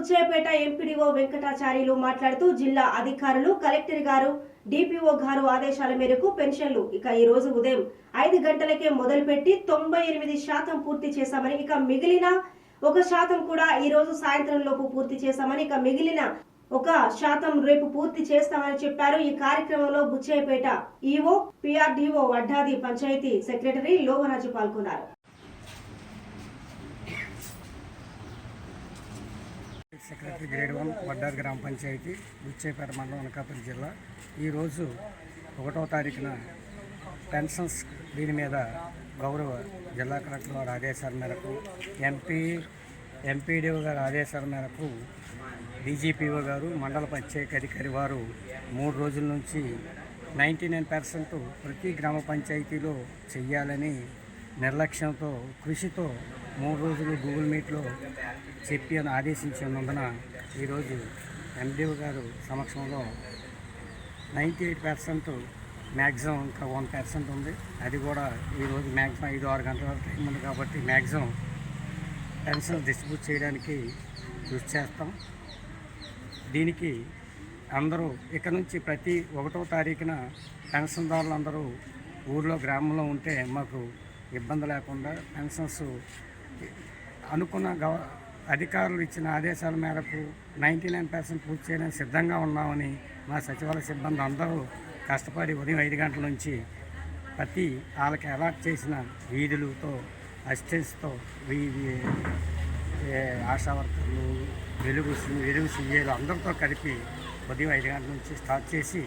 Buchayyapeta MPDO Venkatacharyulu మాట్లాడుతూ జిల్లా అధికారులు కలెక్టర్ గారు డిపిఓ గారు ఆదేశాల మేరకు పెన్షన్లు ఈ రోజు ఉదయం 5 గంటలకే మొదలుపెట్టి 98% పూర్తి చేశామని, ఇక మిగిలిన 1% కూడా ఈ రోజు సాయంత్రం లోపు పూర్తి చేశామని, ఇక మిగిలిన 1% రేపు పూర్తి చేస్తామని చెప్పారు. ఈ కార్యక్రమంలో బుచ్చయ్యపేట ఈఓ, పిఆర్డీఓ, వడ్డాది పంచాయతీ సెక్రటరీ లోవరాజు పాల్గొన్నారు. సెక్రటరీ గ్రేడ్ 1 వడ్డాది గ్రామ పంచాయతీ బుచ్చయ్యపేట మండలం అనకాపల్లి జిల్లా. ఈరోజు 1వ తారీఖున పెన్షన్స్ దీని మీద గౌరవ జిల్లా కలెక్టర్ వారి ఆదేశాల మేరకు, ఎంపీడీఓ గారి ఆదేశాల మేరకు డీజీపీఓ గారు, మండల పంచాయతీ అధికారి వారు 3 రోజుల నుంచి 99% ప్రతి గ్రామ పంచాయతీలో చెయ్యాలని నిర్లక్ష్యంతో, కృషితో 3 రోజులు గూగుల్ మీట్లో చెప్పి అని ఆదేశించినందున ఈరోజు ఎండిఓ గారు సమక్షంలో 98% మ్యాక్సిమం ఇంకా 1% ఉంది. అది కూడా ఈరోజు మ్యాక్సిమం 5-6 గంటల వరకు టైం ఉంది కాబట్టి మ్యాక్సిమం పెన్షన్ డిస్ట్రిబ్యూట్ చేయడానికి కృషి చేస్తాం. దీనికి అందరూ ఇక నుంచి ప్రతి 1వ తారీఖున పెన్షన్దారులు అందరూ ఊళ్ళో గ్రామంలో ఉంటే మాకు ఇబ్బంది లేకుండా పెన్షన్స్ అనుకున్న అధికారులు ఇచ్చిన ఆదేశాల మేరకు 99% పూర్తి చేయడానికి సిద్ధంగా ఉన్నామని మా సచివాలయ సిబ్బంది అందరూ కష్టపడి ఉదయం 5 గంటల నుంచి ప్రతి వాళ్ళకి అలాట్ చేసిన వీధులతో, అసిస్టెంట్స్తో, ఆశా వర్కర్లు, వెలుగు సీఏలు అందరితో కలిపి ఉదయం 5 గంటల నుంచి స్టార్ట్ చేసి